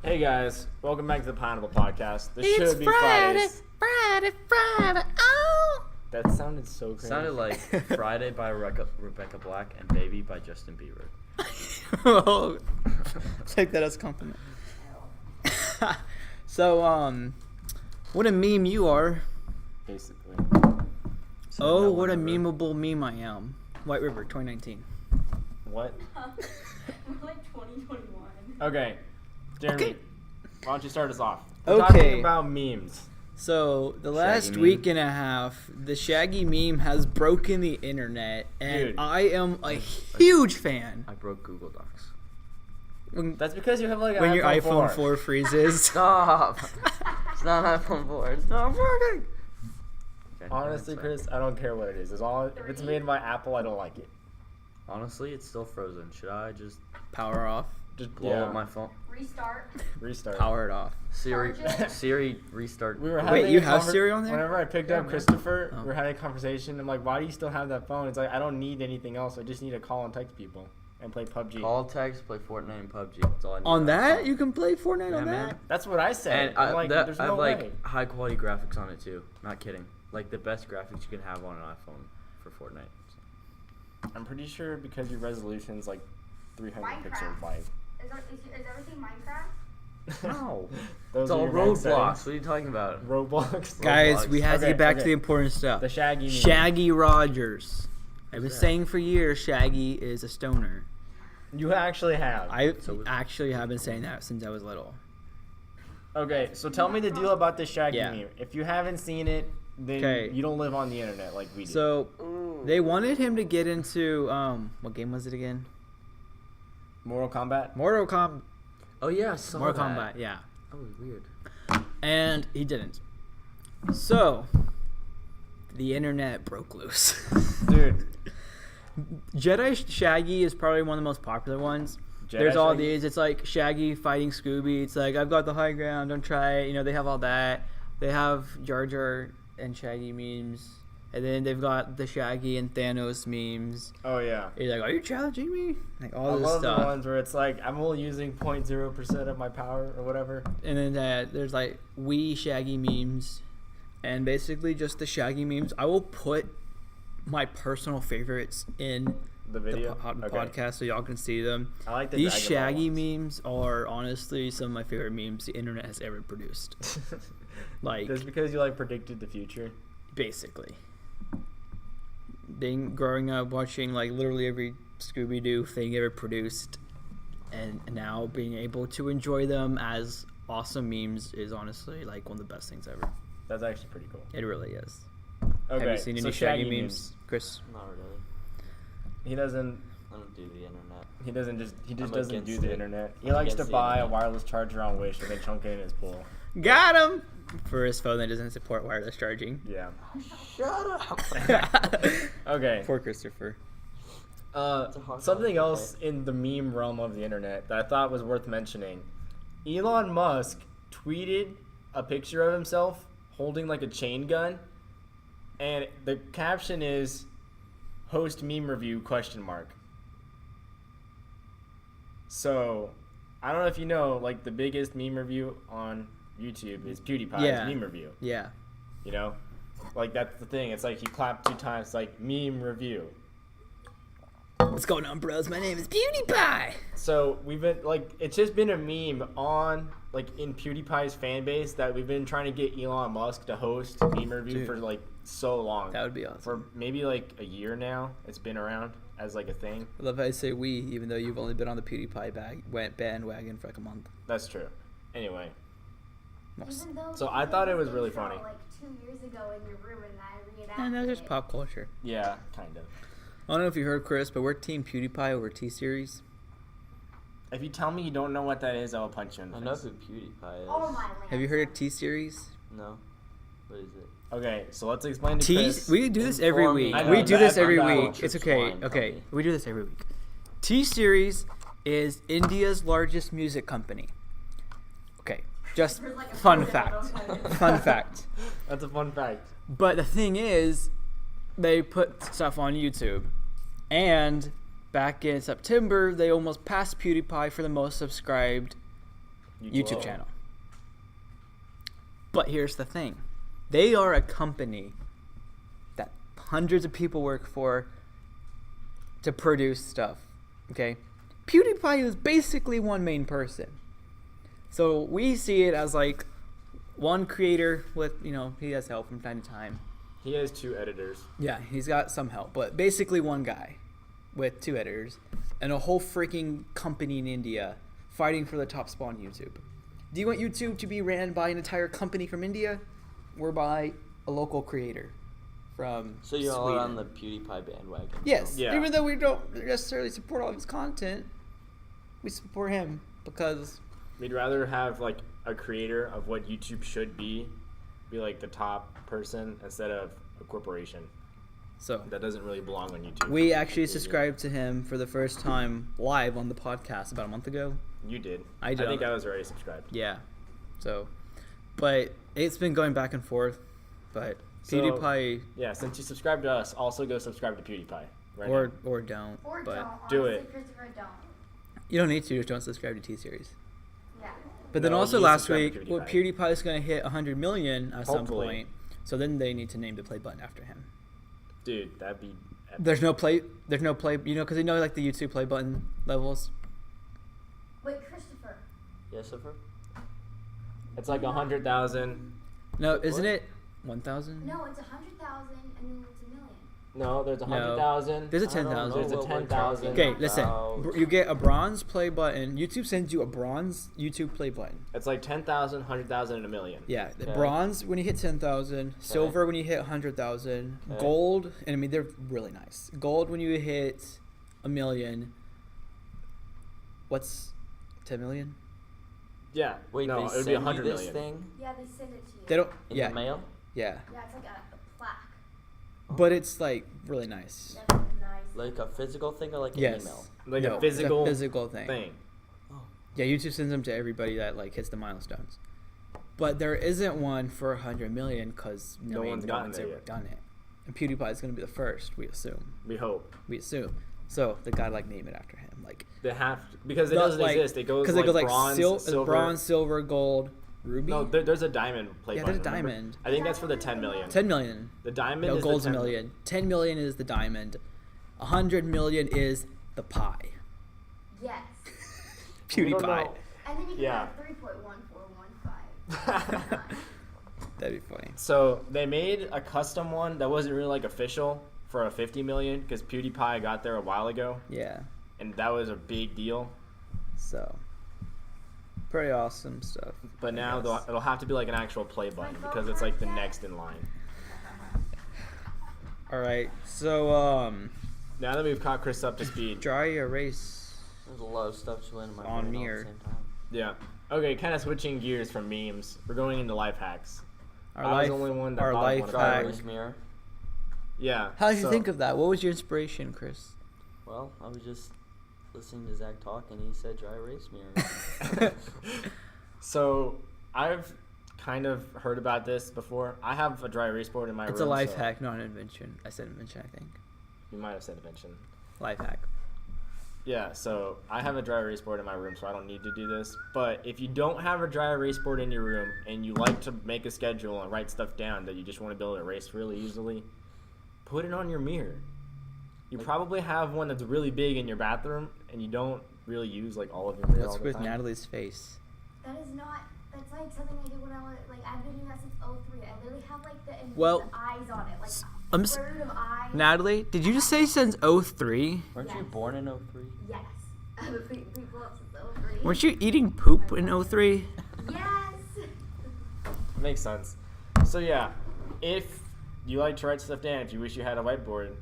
Hey guys, welcome back to the Pineapple Podcast. This It's should be Friday, Fridays. Friday, oh! That sounded so crazy. Sounded like Friday by Rebecca Black and Baby by Justin Bieber. Oh, take that as a compliment. So, what a meme you are. Basically. Oh, what a memeable meme I am. White River, 2019. What? We're like 2021. Okay, Jeremy, Okay. why don't you start us off? Okay. Talking about memes. So, the last meme. week and a half, the Shaggy meme has broken the internet, and Dude. I am a huge fan. I broke Google Docs. When, That's because you have like an when your iPhone 4. 4 freezes. Stop! It's not an iPhone 4. It's not working. Okay, Honestly, sorry. Chris, I don't care what it is. If it's made by Apple, I don't like it. Honestly, it's still frozen. Should I just Power off. Just blow up my phone? Restart. restart. Power it off. Siri, Charge it. Siri, restart. We were Google. having Wait, you a have Siri on there? Whenever I picked Yeah, up man. Christopher, Oh. we were having a conversation. I'm like, why do you still have that phone? It's like, I don't need anything else. I just need to call and text people and play PUBG. Call, text, play Fortnite and PUBG. That's all I need. On that? phone. You can play Fortnite Yeah, on man. that? That's what I said. And I'm like, there's I no have like way. high quality graphics on it too. Not kidding. Like the best graphics you can have on an iPhone for Fortnite. I'm pretty sure because your resolution's like 300 Minecraft. pixels wide. Is everything Minecraft? No. Those It's are all your max roadblocks. settings. What are you talking about? Roblox. Guys, we have to Okay, get back to okay. the important stuff. The Shaggy meme. Shaggy Rogers. I've been that? saying for years Shaggy is a stoner. You actually have. I So was- actually have been saying that since I was little. Okay, so tell me the deal about the Shaggy Yeah. meme. If you haven't seen it, then 'Kay. you don't live on the internet like we do. So they wanted him to get into what game was it again? Mortal Kombat? Mortal Kombat. Oh yeah, I saw Mortal that. Kombat, yeah. That was weird. And he didn't. So the internet broke loose. Dude. Jedi Shaggy is probably one of the most popular ones. Jedi There's all Shaggy? these. It's like Shaggy fighting Scooby. It's like, I've got the high ground, don't try it. You know, they have all that. They have Jar Jar and Shaggy memes. And then they've got the Shaggy and Thanos memes. Oh, yeah. He's like, are you challenging me? Like, all I this love stuff. the ones where it's like, I'm only using 0.0% of my power or whatever. And then there's like Wii Shaggy memes. And basically just the Shaggy memes. I will put my personal favorites in The video? the Okay. podcast so y'all can see them. I like the These Dragon Ball Shaggy ones. memes are honestly some of my favorite memes the internet has ever produced. Like, Just because you like predicted the future. basically. Growing up watching like literally every Scooby-Doo thing ever produced, and now being able to enjoy them as awesome memes is honestly like one of the best things ever. That's actually pretty cool. It really is. Okay, Have you seen so any Shaggy memes, Chris? Not really. He doesn't. I don't do the internet. He just I'm doesn't against do the it. internet. He I'm likes to against the buy a internet. wireless charger on Wish and then chunk it in his pool. Got him! For his phone that doesn't support wireless charging. Yeah. Shut up. Okay. Poor Christopher. It's a hard Something one to else in the meme realm of the internet that I thought was worth mentioning. Elon Musk tweeted a picture of himself holding like a chain gun, and the caption is "Host meme review?" So, I don't know if you know, like the biggest meme review on YouTube is PewDiePie's Yeah. meme review. Yeah. You know, like that's the thing. It's like he clapped 2 times, like meme review. What's going on, bros? My name is PewDiePie! So we've been like, it's just been a meme on like in PewDiePie's fan base that we've been trying to get Elon Musk to host meme review Dude. for like so long. That would be awesome. For maybe like a year now. It's been around as like a thing. I love how I say we, even though you've only been on the PewDiePie bandwagon for like a month. That's true. Anyway, Even though So you I thought did it was this really intro, funny. Like 2 years ago in your room, and I reenacted And that's just it. pop culture. yeah, kind of. I don't know if you heard, Chris, but we're Team PewDiePie over T-Series. If you tell me you don't know what that is, I will punch you in the I know face. who PewDiePie is. Oh my land. Have you heard of T-Series? No. What is it? Okay, so let's explain to T. Chris. We do this every Inform me. week. I know We do this that. every I'm not week. watching It's okay. Swine, Okay, tell me. we do this every week. T-Series is India's largest music company. Okay, just There's like a fun photo, fact. don't tell me. Fun fact. That's a fun fact. But the thing is, they put stuff on YouTube. And back in September, they almost passed PewDiePie for the most subscribed YouTube Oh. channel. But here's the thing. They are a company that hundreds of people work for to produce stuff. Okay? PewDiePie is basically one main person. So we see it as like one creator with, he has help from time to time. He has 2 editors. Yeah, he's got some help, but basically one guy with 2 editors and a whole freaking company in India fighting for the top spot on YouTube. Do you want YouTube to be ran by an entire company from India or by a local creator from So you're all Sweden? on the PewDiePie bandwagon. Yes, Yeah. even though we don't necessarily support all of his content, we support him because We'd rather have like a creator of what YouTube should be like the top person instead of a corporation. so That doesn't really belong on YouTube. we actually subscribed to him for the first time live on the podcast about a month ago. You did. I did. I think I was already subscribed. Yeah. So, but it's been going back and forth. But So- PewDiePie Yeah, since you subscribe to us, also go subscribe to PewDiePie. Right now. or don't. Or but don't. do Honestly, it. Christopher, don't. you don't need to. Just don't subscribe to T Series. Yeah. But then No, also you last subscribe to week, PewDiePie. PewDiePie is going to hit 100 million at some Hopefully. point. So then they need to name the play button after him. Dude, that'd be epic. There's no play. Because like the YouTube play button levels. Wait, Christopher. Yes, Christopher? It's like 100,000. No, isn't What? it 1,000? No, it's 100,000 and then it's a million. No, there's No. 100,000. There's a I don't 10,000. know There's a what we're 10,000. talking Okay, listen. about. You get a bronze play button. YouTube sends you a bronze YouTube play button. It's like 10,000, 100,000, and a million. Yeah, the Okay. bronze when you hit 10,000, silver when you hit 100,000, Okay. gold, and I mean they're really nice. Gold when you hit a million. What's 10 million? Yeah. Wait, no, they it would be send you 100 this million. thing Yeah, they send it to you. They don't. in Yeah, the mail? yeah, Yeah, it's like a plaque. but it's like really nice. That's nice. Like a physical thing or like an Yes, email? Like No, a it's physical, physical thing. Oh. Yeah, YouTube sends them to everybody that like hits the milestones. But there isn't one for 100 million because No one's gotten there ever yet. done it. And PewDiePie is going to be the first, we assume. We hope. So they gotta like name it after him, like They have to, because it the- doesn't like- exist. It goes because like, it goes like bronze, silver. bronze, silver, gold, ruby. No, there's a diamond play Yeah, button. there's a remember? diamond. I think that's for the 10 million. 10 million. The diamond No, is gold's the a 10 million. 10 million is the diamond. 100 million is the pie. Yes. We don't PewDiePie. know. And then you can Yeah. have 3.1415. That'd be funny. So they made a custom one that wasn't really like official for a 50 million because PewDiePie got there a while ago, Yeah. and that was a big deal. So pretty awesome stuff. But I now guess. it'll have to be like an actual play button because it's like the next in line. All right. So Now that we've caught Chris up to speed. dry erase. There's a lot of stuff to in my On brain mirror. all at the same time. Yeah. Okay, kind of switching gears from memes. We're going into life hacks. Our I was life. the only one that our thought of life one of Dry hack. erase mirror. Yeah. How did you so- think of that? What was your inspiration, Chris? Well, I was just listening to Zach talk and he said dry erase mirror. So I've kind of heard about this before. I have a dry erase board in my room. It's a life so- hack, not an invention. I said invention, I think. You might have said invention. Life hack. Yeah, so I have a dry erase board in my room, so I don't need to do this. But if you don't have a dry erase board in your room and you like to make a schedule and write stuff down that you just want to be able to erase really easily, put it on your mirror. You probably have one that's really big in your bathroom and you don't really use like all of your mirror all What's the with time. Natalie's face? That is not. That's like something I did when I was like I've been doing that since '03. I literally have like the Well, eyes on it, like I'm square root of eye. Natalie, did you just say since 03? Weren't you Yes. born in 03? Yes. I've been putting people up since '03. Weren't you eating poop in 03? Yes. Makes sense. So yeah, if you like to write stuff down, if you wish you had a whiteboard,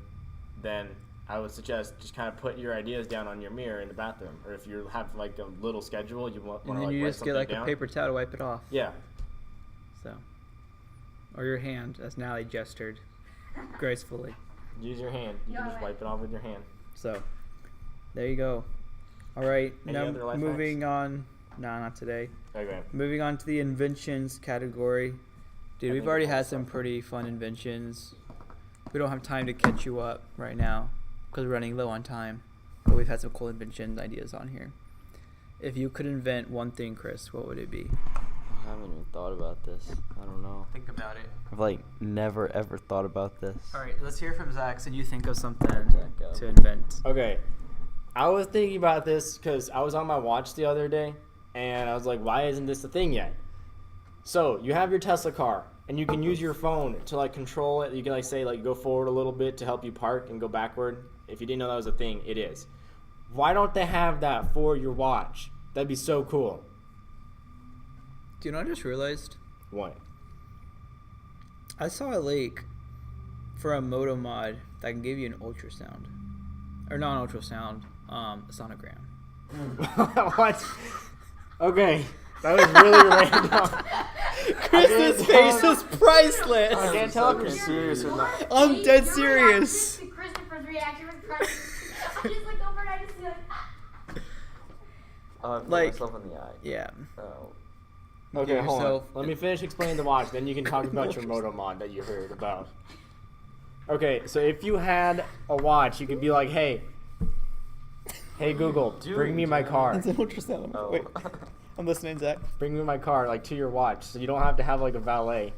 then I would suggest just kind of put your ideas down on your mirror in the bathroom, or if you have like a little schedule, you want to And then like you write just get something like down. a paper towel to wipe it off. Yeah, So, or your hand, as Natalie gestured gracefully. use your hand. You can Yeah, just right. wipe it off with your hand. So, there you go. All right, Any now other life moving on. No, not today. Okay. Moving on to the inventions category. Dude, I we've think already it's all had some stuff. pretty fun inventions. We don't have time to catch you up right now because we're running low on time. But we've had some cool invention ideas on here. If you could invent one thing, Chris, what would it be? I haven't even thought about this. I don't know. Think about it. I've like never ever thought about this. All right, let's hear from Zach. So you think of something Zach, go. to invent. Okay, I was thinking about this because I was on my watch the other day, and I was like, why isn't this a thing yet? So you have your Tesla car, and you can use your phone to like control it. You can like say like go forward a little bit to help you park and go backward. If you didn't know that was a thing, it is. Why don't they have that for your watch? That'd be so cool. Do you know what I just realized? What? I saw a link for a moto mod that can give you an ultrasound. Or not an ultrasound, a sonogram. What? Okay, that was really random. Chris's face is priceless. I can't tell if you're serious or not. I'm dead serious. Christopher's reaction was priceless. I just looked over and I just like. Oh, I put Like- myself in the eye. Yeah. Oh. Okay, Give hold on. yourself- Let me finish explaining the watch, then you can talk about your moto mod that you heard about. Okay, so if you had a watch, you could be like, hey Google, bring me my car. It's an ultrasound. Oh. Wait, I'm listening, Zach. Bring me my car, like, to your watch, so you don't have to have, like, a valet.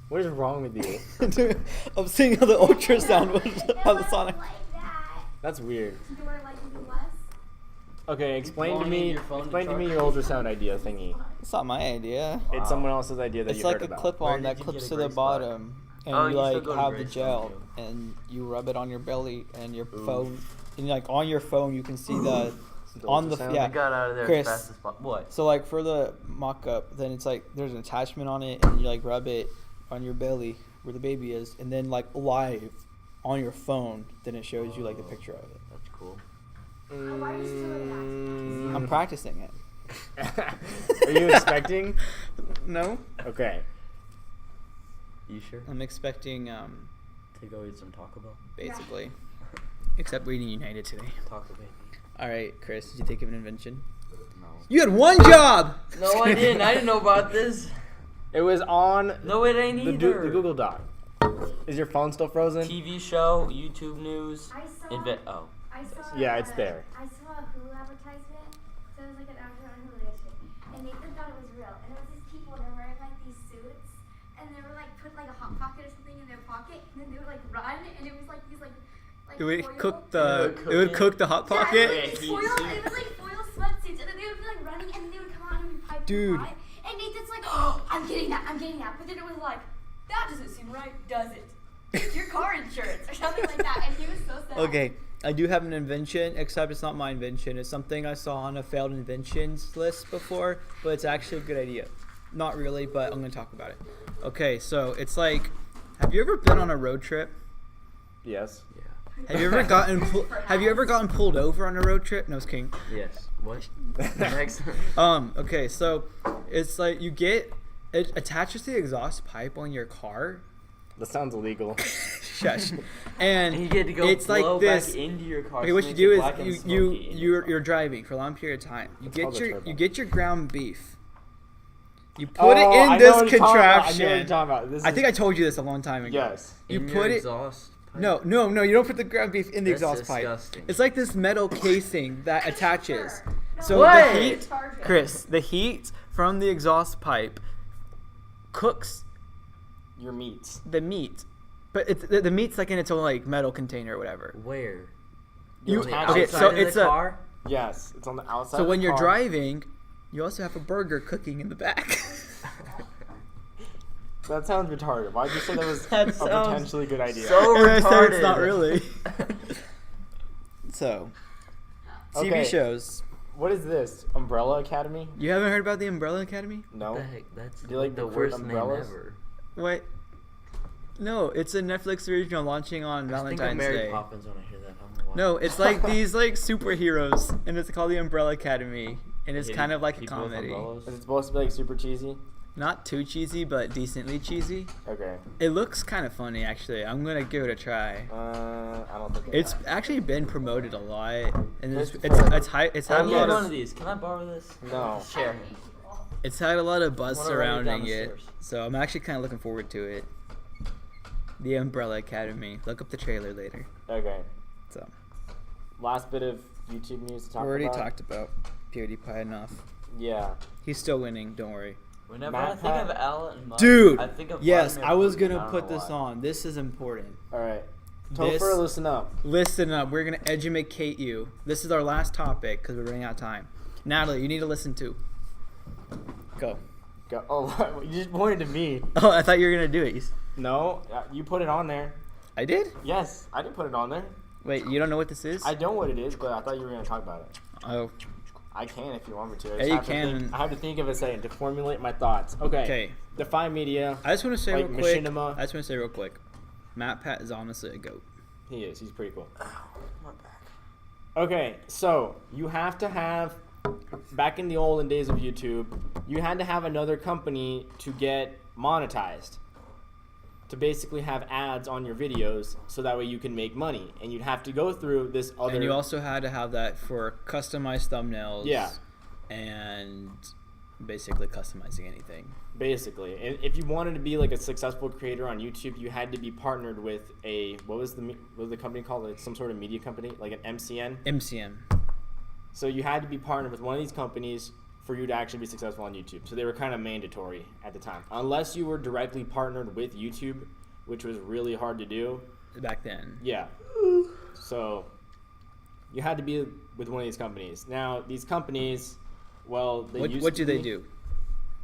What is wrong with you? I'm seeing how the ultrasound was It how the wasn't sonic. like that. That's weird. You were like you less. Okay, explain to Wanting me your phone to your charge? ultrasound idea thingy. It's not my idea. Wow. It's someone else's idea that It's you like heard a about. clip Where on did that you clips get a to the gray spot? bottom, and Oh, you you still like go to have the gray spot, gel, too. and you rub it on your belly, and your Oof. phone, and like on your phone you can see the The on the ultrasound? yeah. I got out of there Chris. as fast as possible. What? So like for the mock-up, then it's like there's an attachment on it, and you like rub it on your belly where the baby is, and then like live on your phone, then it shows you like the picture of it. That's cool. Why are you still in that? I'm practicing it. Are you expecting? No, Okay. You sure? I'm expecting To go eat some Taco Bell? basically, except we're eating United today. Taco Baby. All right, Chris, did you think of an invention? No. You had one job. No, I didn't. I didn't know about this. It was on No, it ain't the either. Google Doc. Is your phone still frozen? TV show, YouTube news, I saw. Oh. I saw. Yeah, it's there. I saw a Hulu advertisement. So it was like an advertisement on Hulu yesterday, and Nathan thought it was real. And it was these people. They were wearing like these suits, and they were like put like a hot pocket or something in their pocket, and then they would like run, and it was like these like. It would foil- cook the- it would cook the hot Yeah, pocket. it was, like these foil, it was like foil sweatsuits, and then they would be like running, and then they would come out and be piping Dude. hot. And Nathan's like, oh, I'm getting that. But then it was like, that doesn't seem right, does it? It's your car insurance or something like that. And he was so sad. Okay, I do have an invention, except it's not my invention. It's something I saw on a failed inventions list before, but it's actually a good idea. Not really, but I'm gonna talk about it. Okay, so it's like, have you ever been on a road trip? Yes. Yeah. Have you ever gotten pulled over on a road trip? No, it's king. Yes. What? Next. Okay, so it's like it attaches to the exhaust pipe on your car. That sounds illegal. Shush. And And you get to go it's blow like this. back into your car. Okay, so what it you makes do it is black and you smoky in your car. you're driving for a long period of time. You It's called get a your turbo. you get your ground beef. You put it Oh, I in know this what you're talking about. I know what contraption. you're talking about. This I is- think I told you this a long time ago. Yes. You In your put it. exhaust pipe? No, you don't put the ground beef in the That's exhaust pipe. disgusting. It's like this metal casing that attaches. No, So What? the heat, Charge it. Chris, the heat from the exhaust pipe cooks Your meats. the meat, but it's the meat's like in its own like metal container or whatever. Where? You- On the okay, outside so of it's the a- car? Yes, it's on the outside. So of when the you're car. driving, you also have a burger cooking in the back. That sounds retarded. Why'd you say that was That a sounds potentially good idea? So And I said retarded. it's not really. So, TV Okay. shows. What is this? Umbrella Academy? You haven't heard about the Umbrella Academy? No. What the heck? That's Do you like the the worst umbrellas? name ever. What? No, it's a Netflix original launching on I just think of Valentine's Mary Day. Poppins when I hear that. I don't know why. No, it's like these like superheroes, and it's called the Umbrella Academy, and it's Hitting kind of like a people with comedy. umbrellas? Is it supposed to be like super cheesy? Not too cheesy, but decently cheesy. Okay. It looks kind of funny, actually. I'm gonna give it a try. I don't think It's actually been promoted a lot, and it's Christopher. it's high. It's I had a need lot one of of these. Can I borrow this? No. Chair. it's had a lot of buzz I wanna ride it down surrounding the it. stairs. So I'm actually kind of looking forward to it. The Umbrella Academy. Look up the trailer later. Okay. So Last bit of YouTube news to talk we already about. talked about. PewDiePie enough. Yeah. He's still winning. Don't worry. Whenever Matt I think Pat- of Elon Musk, Dude, I think of yes, Vladimir I was Putin, gonna don't put know this why. on. This is important. All right. This- Topher, listen up. Listen up. We're gonna educate you. This is our last topic because we're running out of time. Natalie, you need to listen too. Go. Go. Oh, you just pointed to me. Oh, I thought you were gonna do it. No, you put it on there. I did. Yes, I didn't put it on there. Wait, you don't know what this is? I know what it is, but I thought you were going to talk about it. Oh, I can if you want me to. I Yeah, just you have to can. think- I have to think of a second to formulate my thoughts. Okay. okay. Defy media. I just want to say Like real quick. machinima. I just want to say real quick. Matt Pat is honestly a goat. He is. He's pretty cool. My back. Okay, so you have to have, back in the olden days of YouTube, you had to have another company to get monetized. To basically have ads on your videos so that way you can make money. And you'd have to go through this other. And you also had to have that for customized thumbnails. Yeah. And basically customizing anything. Basically. And if you wanted to be like a successful creator on YouTube, you had to be partnered with a, what was the company called? Like some sort of media company? Like an MCN? MCN. So you had to be partnered with one of these companies for you to actually be successful on YouTube. So they were kind of mandatory at the time. Unless you were directly partnered with YouTube, which was really hard to do. Back then. Yeah. So you had to be with one of these companies. Now, these companies, well, they used What to do they be- do?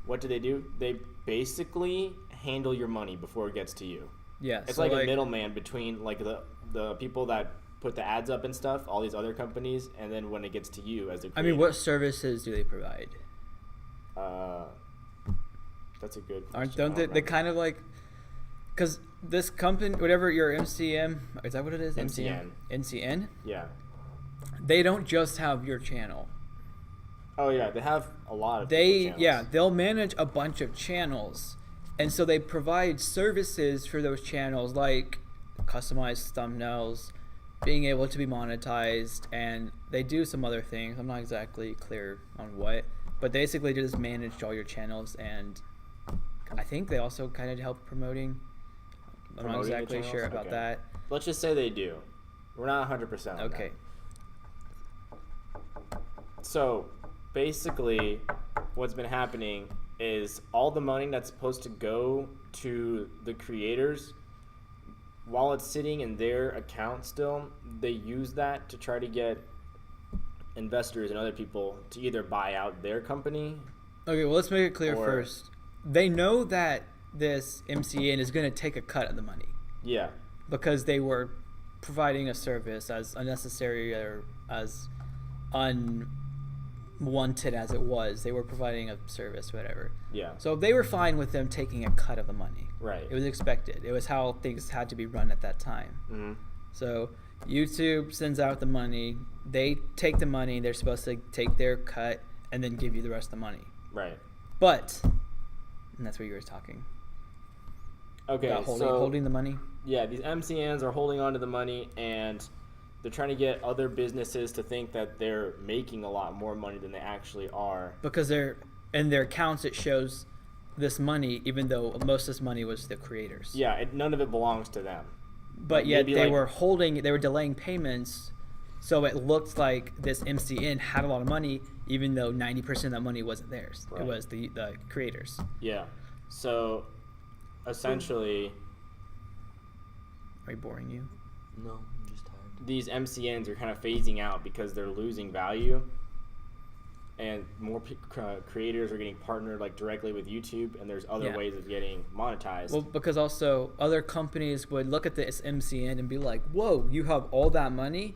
What do? They basically handle your money before it gets to you. Yeah. It's so like a middleman between like the people that put the ads up and stuff, all these other companies, and then when it gets to you as a creator. I mean, what services do they provide? That's a good Aren't question. don't they? They kind of like, because this company, whatever your MCM, is that what it is? MCN. NCN. Yeah. They don't just have your channel. Oh yeah, they have a lot of They channels. yeah, they'll manage a bunch of channels, and so they provide services for those channels like customized thumbnails, being able to be monetized, and they do some other things. I'm not exactly clear on what, but basically they just manage all your channels, and I think they also kind of help promoting. I'm not Promoting the exactly channels? sure about Okay. that. Let's just say they do. We're not 100% on Okay. that. So, basically, what's been happening is all the money that's supposed to go to the creators, while it's sitting in their account still, they use that to try to get investors and other people to either buy out their company. Okay, well, let's make it clear Or- first. They know that this MCN is going to take a cut of the money Yeah. because they were providing a service as unnecessary or as unwanted as it was. They were providing a service, whatever. Yeah. So they were fine with them taking a cut of the money. Right. It was expected. It was how things had to be run at that time. Mm-hmm. So YouTube sends out the money. They take the money. They're supposed to take their cut and then give you the rest of the money. Right. But, and that's what you were talking Okay. about, so holding the money. yeah, these MCNs are holding on to the money and they're trying to get other businesses to think that they're making a lot more money than they actually are. Because they're in their accounts, it shows this money, even though most of this money was the creators. Yeah, none of it belongs to them. But yet Maybe they like- were delaying payments, so it looked like this MCN had a lot of money, even though 90% of that money wasn't theirs. Right. It was the creators. Yeah. So, essentially, Are you boring you? No, I'm just tired. these MCNs are kind of phasing out because they're losing value. And more creators are getting partnered like directly with YouTube, and there's other Yeah. ways of getting monetized. Well, because also other companies would look at this MCN and be like, "Whoa, you have all that money,"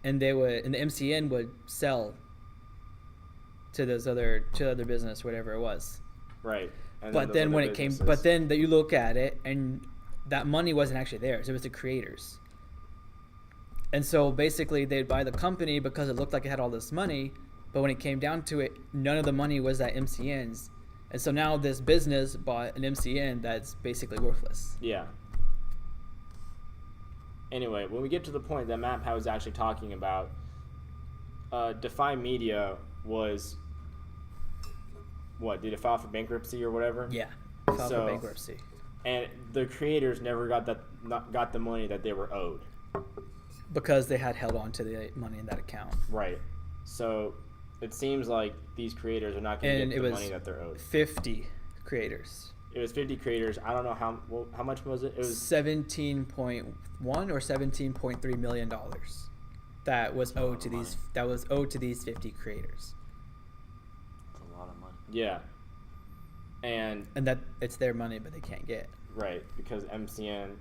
and the MCN would sell to those other business, whatever it was. right. And But those then other when it came, businesses- but then that you look at it and that money wasn't actually theirs; it was the creators. And so basically, they'd buy the company because it looked like it had all this money, but when it came down to it, none of the money was at MCN's, and so now this business bought an MCN that's basically worthless. Yeah. Anyway, when we get to the point that Matt Pat was actually talking about, Defy Media was, what, did it file for bankruptcy or whatever? Yeah, filed So- for bankruptcy. And the creators never got got the money that they were owed. Because they had held on to the money in that account. Right. So it seems like these creators are not going to And get it the was money that they're owed. 50 creators. It was 50 creators. I don't know how much was it? It was 17.1 or 17.3 million dollars that was owed to these 50 creators. That's a lot of money. yeah, and And that it's their money, but they can't get. right because MCN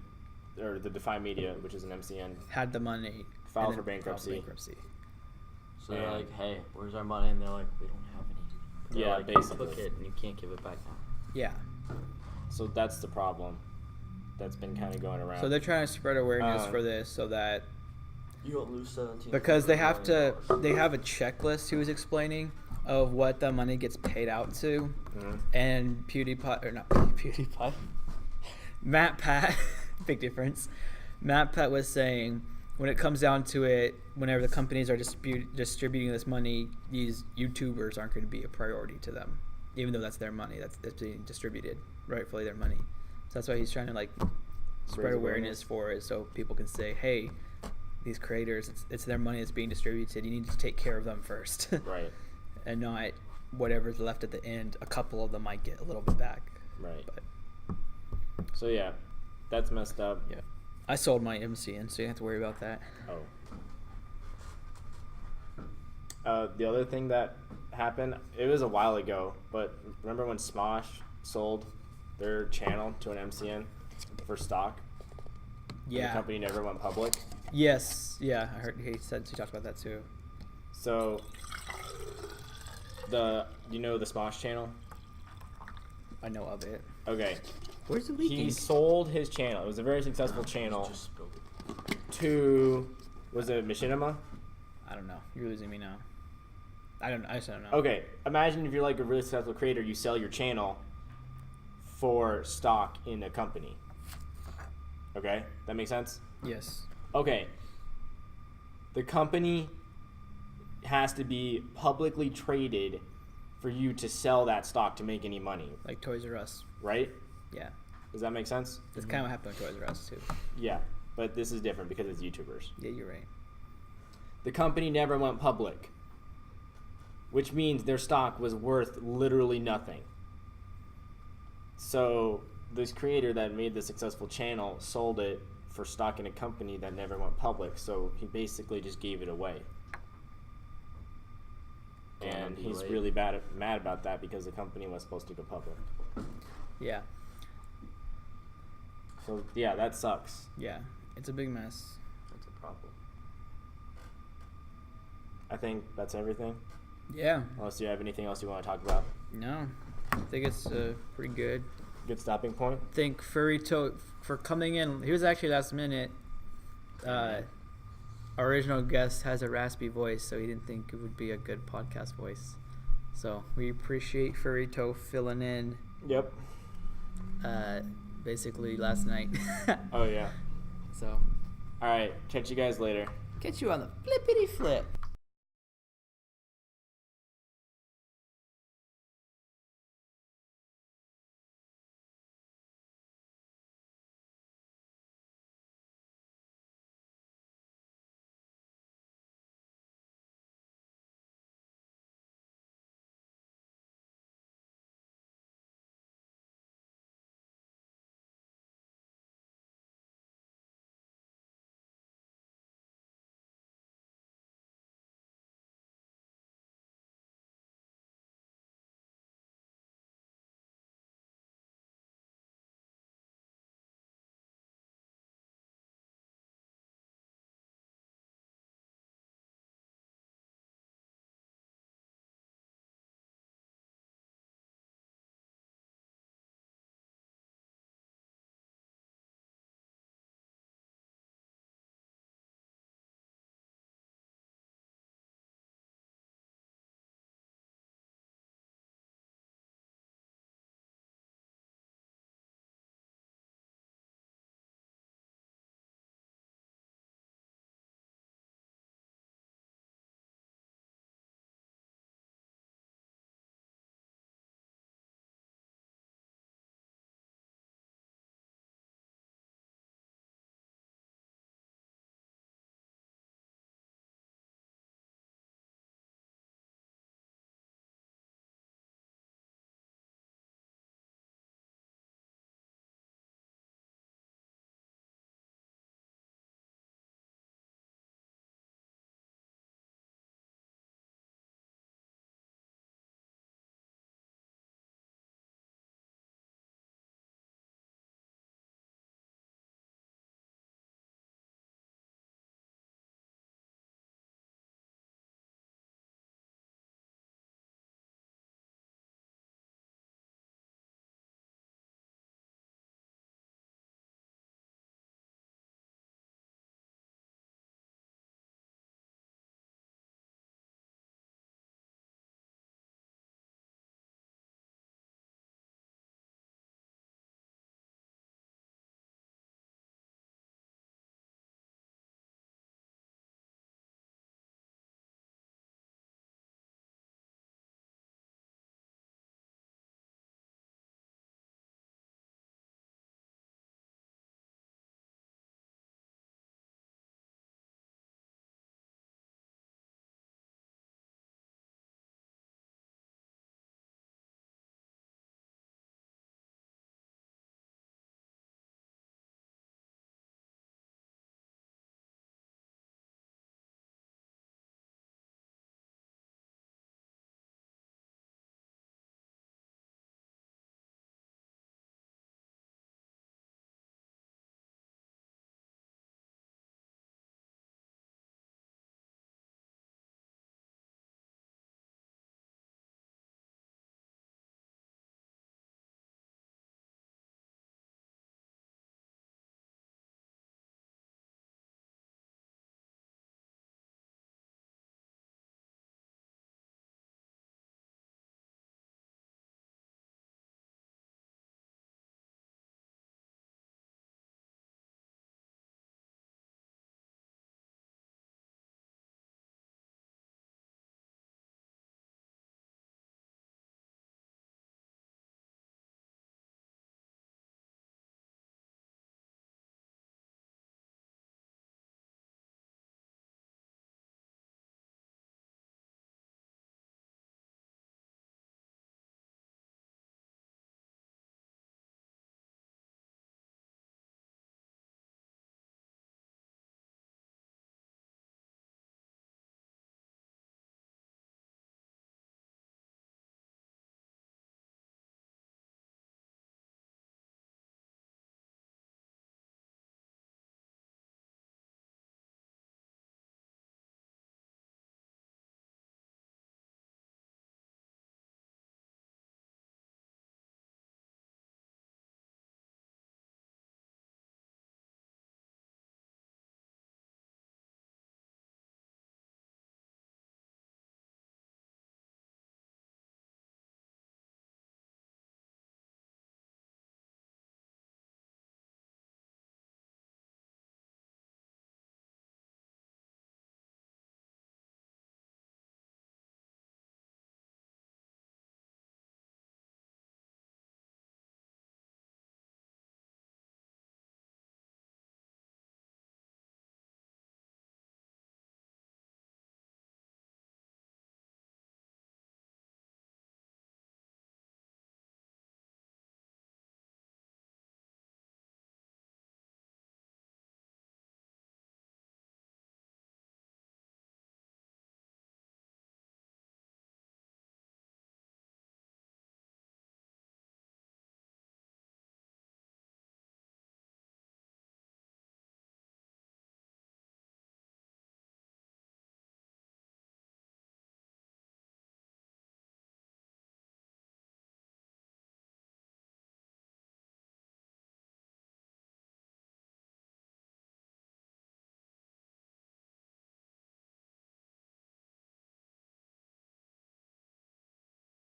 or the Defy Media, which is an MCN, Had the money. Filed and for then filed bankruptcy. So they're Yeah. like, hey, where's our money? And they're like, we don't have any. They're Yeah, like, basically. You took it and you can't give it back now. Yeah. So that's the problem that's been kind of going around. So they're trying to spread awareness for this so that You don't lose 17. because they have a checklist he was explaining of what the money gets paid out to, Mhm. and PewDiePie, Matt Pat, big difference. Matt Pat was saying when it comes down to it, whenever the companies are distributing this money, these YouTubers aren't going to be a priority to them, even though that's their money that's being distributed, rightfully their money. So that's why he's trying to like spread Raise awareness for it, so people can say, hey, these creators, it's their money that's being distributed. You need to take care of them first. Right. And not whatever's left at the end. A couple of them might get a little bit back. Right. But So yeah, that's messed up. yeah, I sold my MCN, so you don't have to worry about that. The other thing that happened, it was a while ago, but remember when Smosh sold their channel to an MCN for stock? And Yeah. the company never went public. Yes. Yeah, I heard he talked about that too. So the Smosh channel? I know of it. Okay. Where's the He leaking? sold his channel. It was a very successful channel Just spilled it. to, was it Machinima? I don't know. You're losing me now. I just don't know. Okay, imagine if you're like a really successful creator, you sell your channel for stock in a company. Okay, that makes sense? Yes. Okay. The company has to be publicly traded for you to sell that stock to make any money, Like Toys R Us. right? Yeah. Does that make sense? That's kind of what happened with Toys R Us too. Yeah, but this is different because it's YouTubers. Yeah, you're right. The company never went public, which means their stock was worth literally nothing. So this creator that made the successful channel sold it for stock in a company that never went public, so he basically just gave it away. And be he's late. really mad about that because the company was supposed to go public. Yeah. So yeah, that sucks. Yeah. It's a big mess. That's a problem. I think that's everything. Yeah. Unless you have anything else you want to talk about. No. I think it's pretty good. Good stopping point. Thank Furry Toe for coming in. He was actually last minute. Our original guest has a raspy voice, so he didn't think it would be a good podcast voice. So we appreciate Furry Toe filling in. Yep. Basically last night. Oh yeah. So All right. Catch you guys later. catch you on the flippity flip.